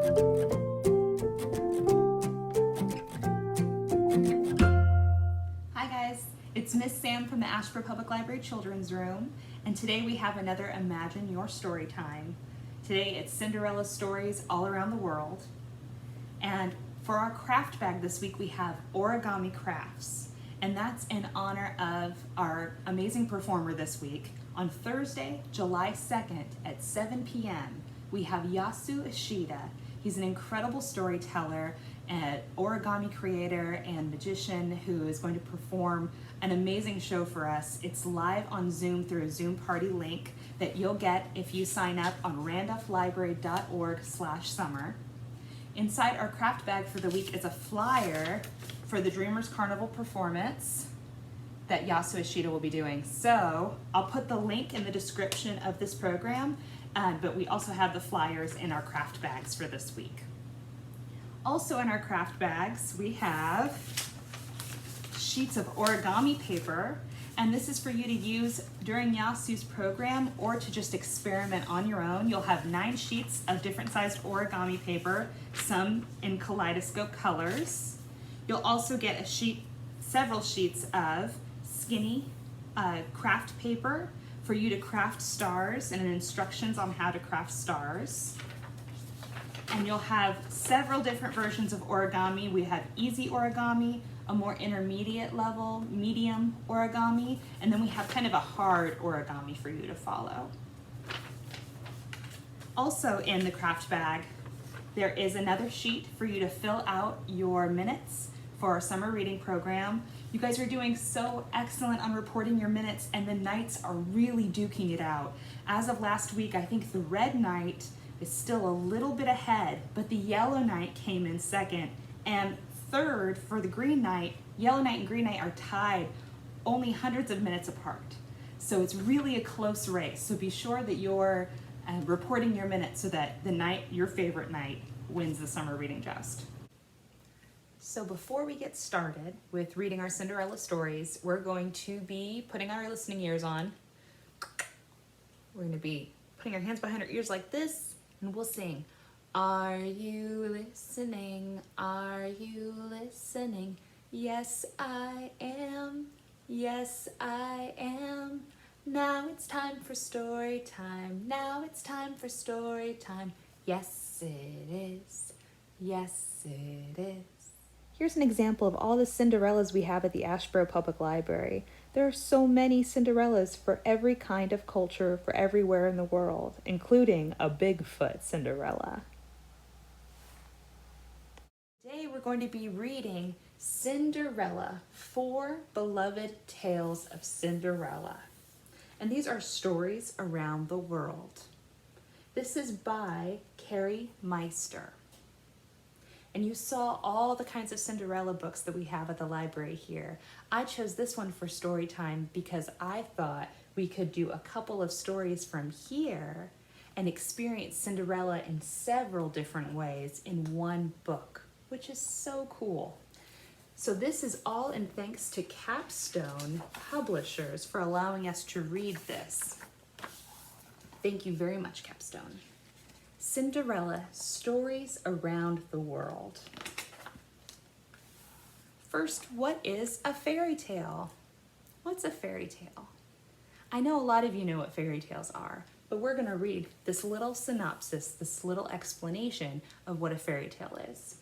Hi guys, it's Miss Sam from the Asheboro Public Library Children's Room, and today we have another Imagine Your Storytime. Today it's Cinderella Stories all around the world, and for our craft bag this week we have Origami Crafts, and that's in honor of our amazing performer this week. On Thursday, July 2nd at 7 p.m. we have Yasu Ishida. He's an incredible storyteller, an origami creator and magician who is going to perform an amazing show for us. It's live on Zoom through a Zoom party link that you'll get if you sign up on randolphlibrary.org/summer. Inside our craft bag for the week is a flyer for the Dreamers Carnival performance that Yasu Ishida will be doing. So I'll put the link in the description of this program, but we also have the flyers in our craft bags for this week. Also in our craft bags, we have sheets of origami paper, and this is for you to use during Yasu's program or to just experiment on your own. You'll have 9 sheets of different sized origami paper, some in kaleidoscope colors. You'll also get several sheets of skinny craft paper for you to craft stars and instructions on how to craft stars. And you'll have several different versions of origami. We have easy origami, a more intermediate level, medium origami, and then we have kind of a hard origami for you to follow. Also in the craft bag, there is another sheet for you to fill out your minutes for our summer reading program. You guys are doing so excellent on reporting your minutes, and the knights are really duking it out. As of last week, I think the red knight is still a little bit ahead, but the yellow knight came in second, and third for the green knight. Yellow knight and green knight are tied only hundreds of minutes apart. So it's really a close race. So be sure that you're reporting your minutes so that the knight, your favorite knight, wins the summer reading joust. So before we get started with reading our Cinderella stories, we're going to be putting our listening ears on. We're going to be putting our hands behind our ears like this, and we'll sing. Are you listening? Are you listening? Yes, I am. Yes, I am. Now it's time for story time. Now it's time for story time. Yes, it is. Yes, it is. Here's an example of all the Cinderellas we have at the Asheboro Public Library. There are so many Cinderellas for every kind of culture, for everywhere in the world, including a Bigfoot Cinderella. Today we're going to be reading Cinderella, 4 Beloved Tales of Cinderella. And these are stories around the world. This is by Carrie Meister. And you saw all the kinds of Cinderella books that we have at the library here. I chose this one for story time because I thought we could do a couple of stories from here and experience Cinderella in several different ways in one book, which is so cool. So this is all in thanks to Capstone Publishers for allowing us to read this. Thank you very much, Capstone. Cinderella, Stories Around the World. First, what is a fairy tale? What's a fairy tale? I know a lot of you know what fairy tales are, but we're going to read this little synopsis, this little explanation of what a fairy tale is.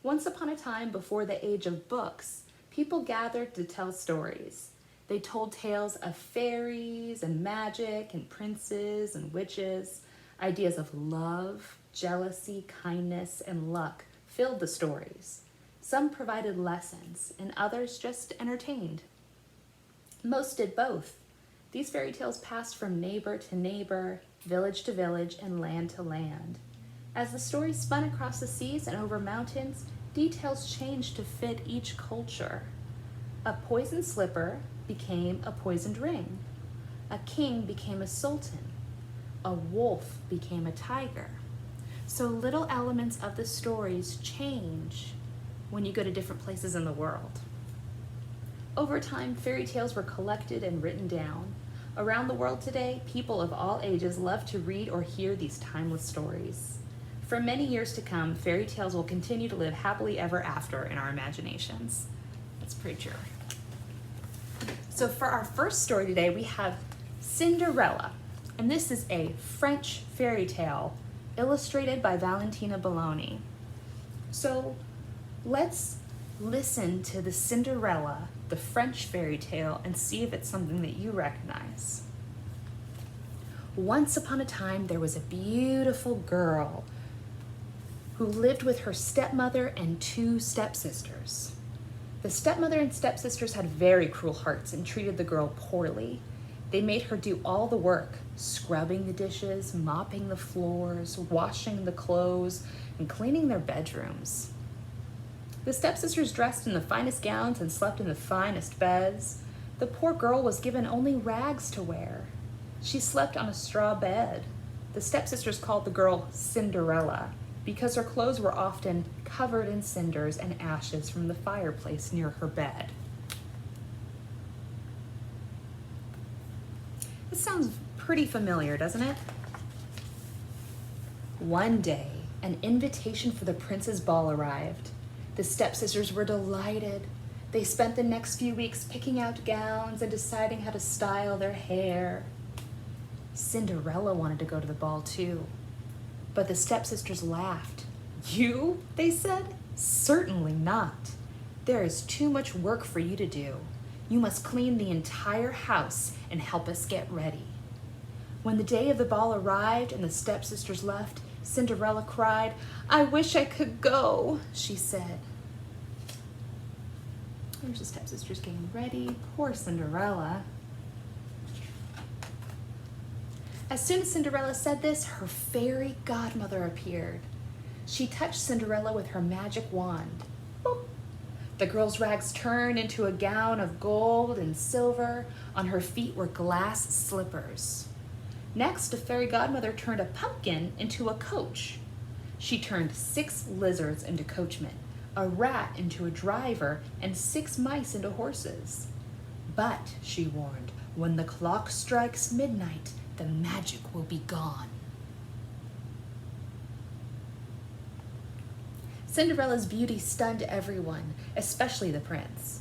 Once upon a time, before the age of books, people gathered to tell stories. They told tales of fairies and magic and princes and witches. Ideas of love, jealousy, kindness, and luck filled the stories. Some provided lessons, and others just entertained. Most did both. These fairy tales passed from neighbor to neighbor, village to village, and land to land. As the stories spun across the seas and over mountains, details changed to fit each culture. A poisoned slipper became a poisoned ring. A king became a sultan. A wolf became a tiger. So little elements of the stories change when you go to different places in the world. Over time, fairy tales were collected and written down. Around the world today, people of all ages love to read or hear these timeless stories. For many years to come, fairy tales will continue to live happily ever after in our imaginations. That's pretty true. So for our first story today, we have Cinderella. And this is a French fairy tale illustrated by Valentina Bologna. So let's listen to the Cinderella, the French fairy tale, and see if it's something that you recognize. Once upon a time, there was a beautiful girl who lived with her stepmother and two stepsisters. The stepmother and stepsisters had very cruel hearts and treated the girl poorly. They made her do all the work, scrubbing the dishes, mopping the floors, washing the clothes, and cleaning their bedrooms. The stepsisters dressed in the finest gowns and slept in the finest beds. The poor girl was given only rags to wear. She slept on a straw bed. The stepsisters called the girl Cinderella because her clothes were often covered in cinders and ashes from the fireplace near her bed. This sounds pretty familiar, doesn't it? One day, an invitation for the prince's ball arrived. The stepsisters were delighted. They spent the next few weeks picking out gowns and deciding how to style their hair. Cinderella wanted to go to the ball too, but the stepsisters laughed. "You?" they said. "Certainly not. There is too much work for you to do. You must clean the entire house and help us get ready." When the day of the ball arrived and the stepsisters left, Cinderella cried, "I wish I could go," she said. There's the stepsisters getting ready. Poor Cinderella. As soon as Cinderella said this, her fairy godmother appeared. She touched Cinderella with her magic wand. Boop. The girl's rags turned into a gown of gold and silver. On her feet were glass slippers. Next, the fairy godmother turned a pumpkin into a coach. She turned 6 lizards into coachmen, a rat into a driver, and 6 mice into horses. But, she warned, when the clock strikes midnight, the magic will be gone. Cinderella's beauty stunned everyone, especially the prince.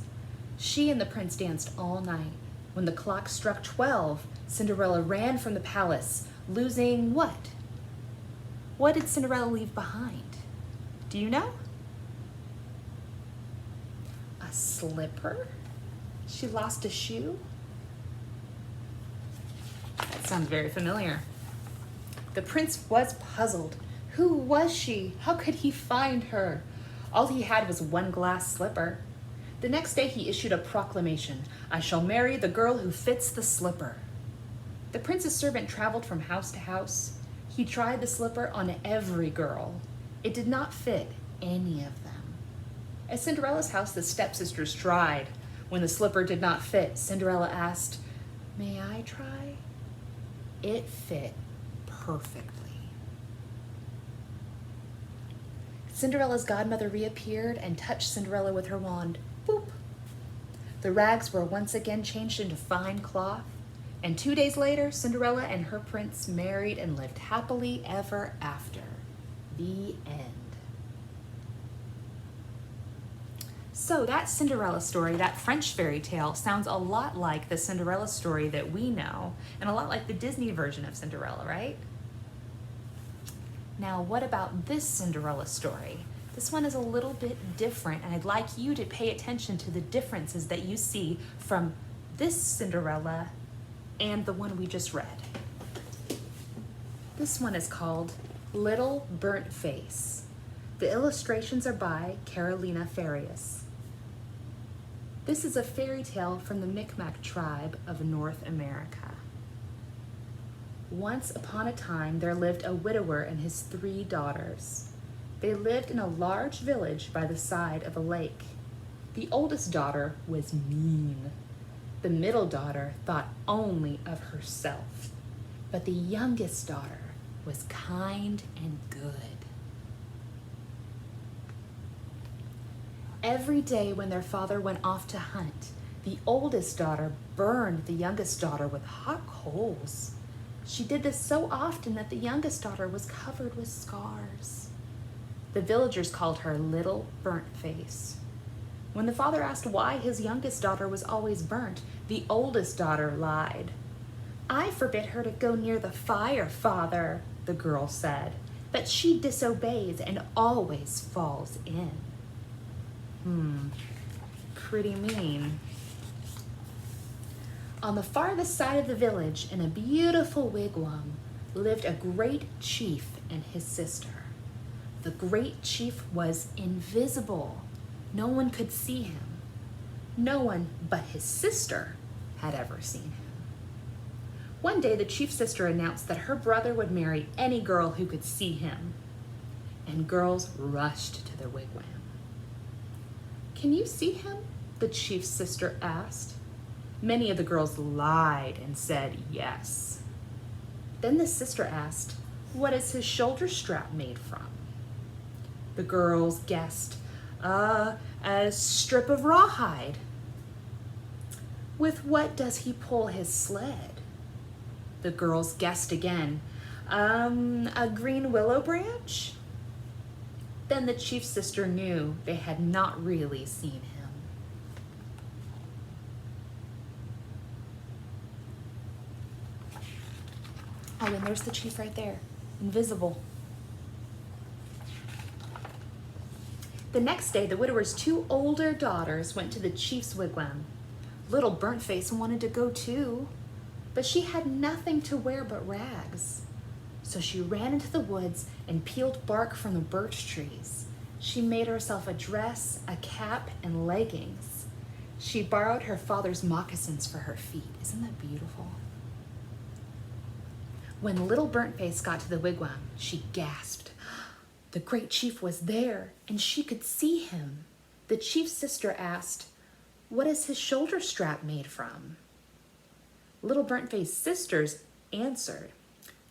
She and the prince danced all night. When the clock struck 12, Cinderella ran from the palace, losing what? What did Cinderella leave behind? Do you know? A slipper? She lost a shoe? That sounds very familiar. The prince was puzzled. Who was she? How could he find her? All he had was one glass slipper. The next day he issued a proclamation. "I shall marry the girl who fits the slipper." The prince's servant traveled from house to house. He tried the slipper on every girl. It did not fit any of them. At Cinderella's house, the stepsisters tried. When the slipper did not fit, Cinderella asked, "May I try?" It fit perfectly. Cinderella's godmother reappeared and touched Cinderella with her wand. Boop! The rags were once again changed into fine cloth, and 2 days later, Cinderella and her prince married and lived happily ever after. The end. So that Cinderella story, that French fairy tale, sounds a lot like the Cinderella story that we know, and a lot like the Disney version of Cinderella, right? Now, what about this Cinderella story? This one is a little bit different, and I'd like you to pay attention to the differences that you see from this Cinderella and the one we just read. This one is called Little Burnt Face. The illustrations are by Carolina Farias. This is a fairy tale from the Micmac tribe of North America. Once upon a time, there lived a widower and his 3 daughters. They lived in a large village by the side of a lake. The oldest daughter was mean. The middle daughter thought only of herself. But the youngest daughter was kind and good. Every day when their father went off to hunt, the oldest daughter burned the youngest daughter with hot coals. She did this so often that the youngest daughter was covered with scars. The villagers called her Little Burnt Face. When the father asked why his youngest daughter was always burnt, the oldest daughter lied. "I forbid her to go near the fire, father," the girl said, "but she disobeys and always falls in." Pretty mean. On the farthest side of the village, in a beautiful wigwam, lived a great chief and his sister. The great chief was invisible. No one could see him. No one but his sister had ever seen him. One day, the chief's sister announced that her brother would marry any girl who could see him, and girls rushed to the wigwam. "Can you see him?" the chief's sister asked. Many of the girls lied and said yes. Then the sister asked, "What is his shoulder strap made from?" The girls guessed, "A strip of rawhide." "With what does he pull his sled?" The girls guessed again, "A green willow branch?" Then the chief's sister knew they had not really seen him. Oh, and there's the chief right there, invisible. The next day, the widower's two older daughters went to the chief's wigwam. Little Burnt Face wanted to go too, but she had nothing to wear but rags. So she ran into the woods and peeled bark from the birch trees. She made herself a dress, a cap, and leggings. She borrowed her father's moccasins for her feet. Isn't that beautiful? When Little Burnt Face got to the wigwam, she gasped. The great chief was there, and she could see him. The chief's sister asked, "What is his shoulder strap made from?" Little Burnt Face's sisters answered,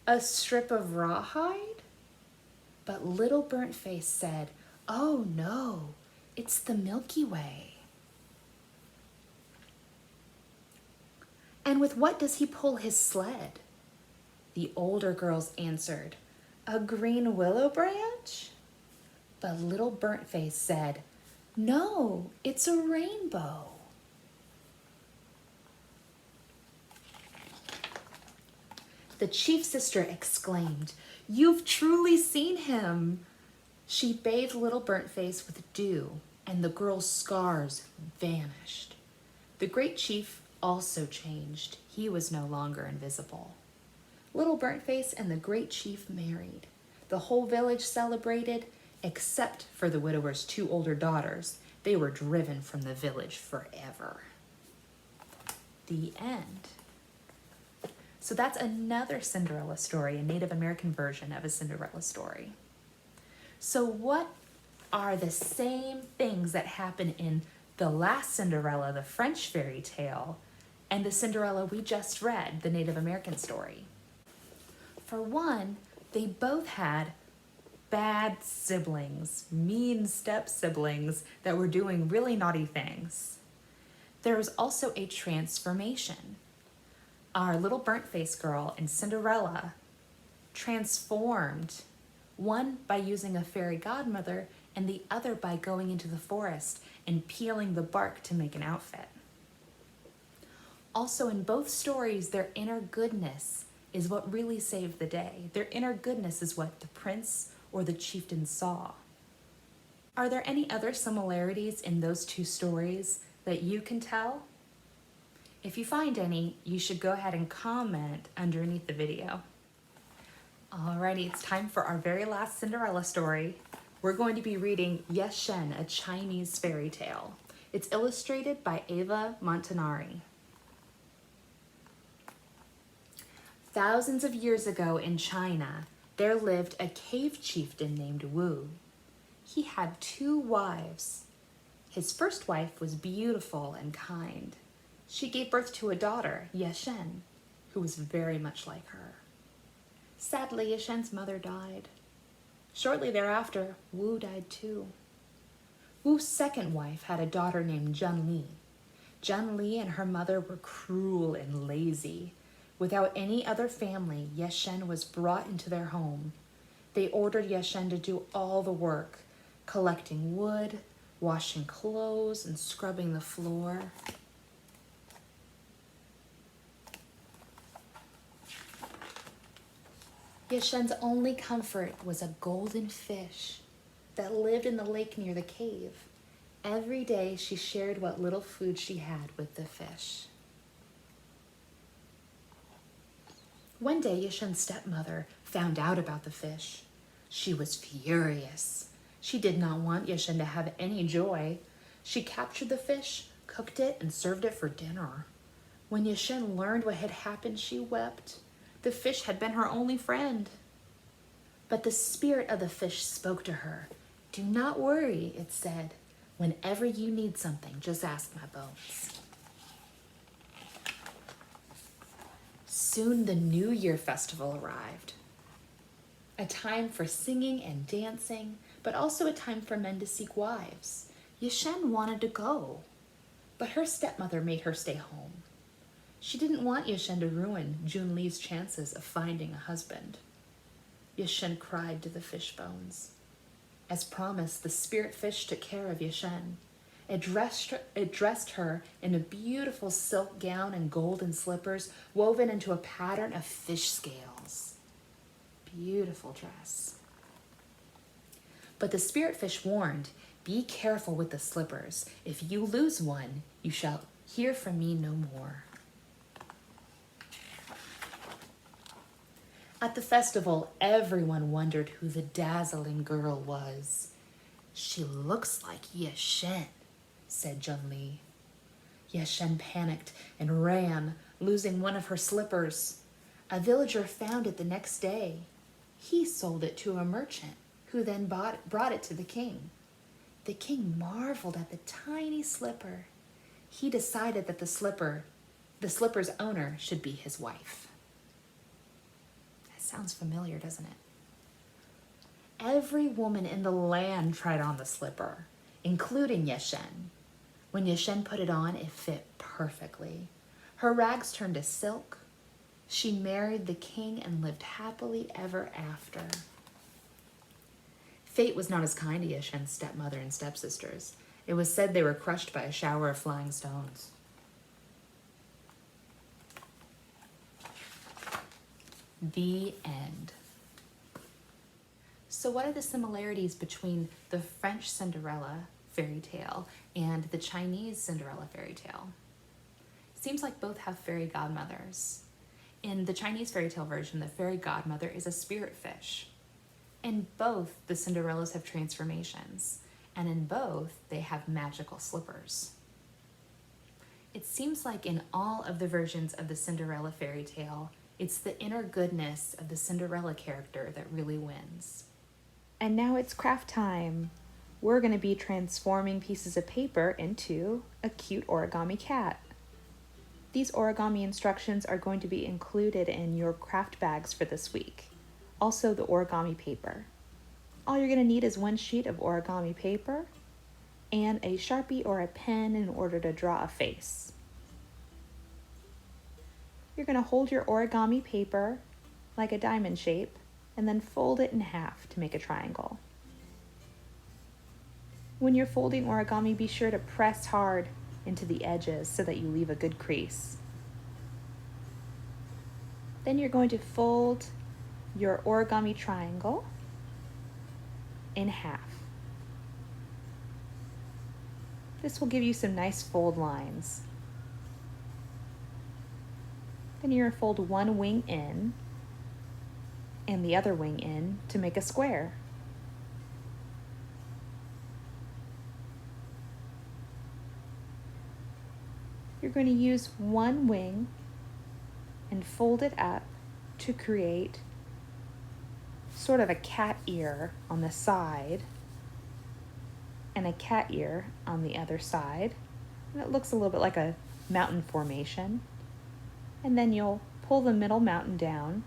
"A strip of rawhide?" But Little Burnt Face said, "Oh no, it's the Milky Way." "And with what does he pull his sled?" The older girls answered, "A green willow branch?" But Little Burnt Face said, "No, it's a rainbow." The chief's sister exclaimed, "You've truly seen him." She bathed Little Burnt Face with dew, and the girl's scars vanished. The great chief also changed. He was no longer invisible. Little Burnt Face and the great chief married. The whole village celebrated, except for the widower's two older daughters. They were driven from the village forever. The end. So that's another Cinderella story, a Native American version of a Cinderella story. So what are the same things that happen in the last Cinderella, the French fairy tale, and the Cinderella we just read, the Native American story? For one, they both had bad siblings, mean step-siblings that were doing really naughty things. There was also a transformation. Our Little Burnt Face girl and Cinderella transformed, one by using a fairy godmother and the other by going into the forest and peeling the bark to make an outfit. Also, in both stories, their inner goodness is what really saved the day. Their inner goodness is what the prince or the chieftain saw. Are there any other similarities in those two stories that you can tell? If you find any, you should go ahead and comment underneath the video. Alrighty, it's time for our very last Cinderella story. We're going to be reading Yes Shen, a Chinese fairy tale. It's illustrated by Ava Montanari. Thousands of years ago in China, there lived a cave chieftain named Wu. He had 2 wives. His first wife was beautiful and kind. She gave birth to a daughter, Yeshen, who was very much like her. Sadly, Yeshen's mother died. Shortly thereafter, Wu died too. Wu's second wife had a daughter named Zhenli. Zhenli and her mother were cruel and lazy. Without any other family, Yeshen was brought into their home. They ordered Yeshen to do all the work, collecting wood, washing clothes, and scrubbing the floor. Yeshen's only comfort was a golden fish that lived in the lake near the cave. Every day she shared what little food she had with the fish. One day Yeshen's stepmother found out about the fish. She was furious. She did not want Yeshen to have any joy. She captured the fish, cooked it, and served it for dinner. When Yeshen learned what had happened, she wept. The fish had been her only friend. But the spirit of the fish spoke to her. "Do not worry," it said. "Whenever you need something, just ask my bones." Soon the New Year festival arrived. A time for singing and dancing, but also a time for men to seek wives. Yeshen wanted to go, but her stepmother made her stay home. She didn't want Yeshen to ruin Junli's chances of finding a husband. Yeshen cried to the fish bones. As promised, the spirit fish took care of Yeshen. It dressed her in a beautiful silk gown and golden slippers woven into a pattern of fish scales. Beautiful dress. But the spirit fish warned, "Be careful with the slippers. If you lose one, you shall hear from me no more." At the festival, everyone wondered who the dazzling girl was. "She looks like Yeshen," said Junli. Yeshen panicked and ran, losing one of her slippers. A villager found it the next day. He sold it to a merchant, who then brought it to the king. The king marveled at the tiny slipper. He decided that the slipper's owner should be his wife. That sounds familiar, doesn't it? Every woman in the land tried on the slipper, including Yeshen. When Yeshen put it on, it fit perfectly. Her rags turned to silk. She married the king and lived happily ever after. Fate was not as kind to Yeshen's stepmother and stepsisters. It was said they were crushed by a shower of flying stones. The end. So what are the similarities between the French Cinderella fairy tale and the Chinese Cinderella fairy tale? Seems like both have fairy godmothers. In the Chinese fairy tale version, the fairy godmother is a spirit fish. In both, the Cinderellas have transformations, and in both, they have magical slippers. It seems like in all of the versions of the Cinderella fairy tale, it's the inner goodness of the Cinderella character that really wins. And now it's craft time. We're going to be transforming pieces of paper into a cute origami cat. These origami instructions are going to be included in your craft bags for this week. Also the origami paper. All you're going to need is one sheet of origami paper and a Sharpie or a pen in order to draw a face. You're going to hold your origami paper like a diamond shape and then fold it in half to make a triangle. When you're folding origami, be sure to press hard into the edges so that you leave a good crease. Then you're going to fold your origami triangle in half. This will give you some nice fold lines. Then you're going to fold one wing in and the other wing in to make a square. You're going to use one wing and fold it up to create sort of a cat ear on the side and a cat ear on the other side. And it looks a little bit like a mountain formation. And then you'll pull the middle mountain down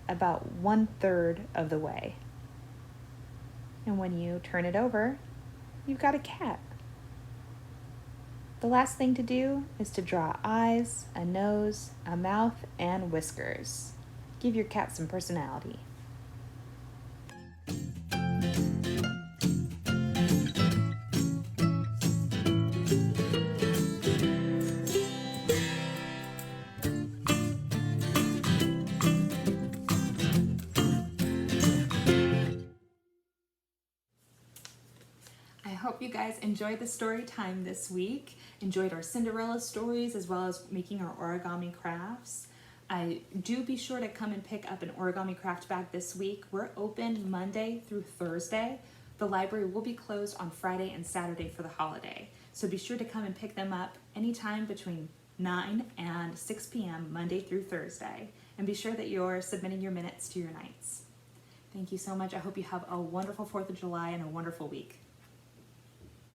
about 1/3 of the way. And when you turn it over, you've got a cat. The last thing to do is to draw eyes, a nose, a mouth, and whiskers. Give your cat some personality. I hope you guys enjoyed the story time this week, enjoyed our Cinderella stories as well as making our origami crafts. Do be sure to come and pick up an origami craft bag this week. We're open Monday through Thursday. The library will be closed on Friday and Saturday for the holiday. So be sure to come and pick them up anytime between 9 and 6 p.m. Monday through Thursday. And be sure that you're submitting your minutes to your nights. Thank you so much. I hope you have a wonderful 4th of July and a wonderful week.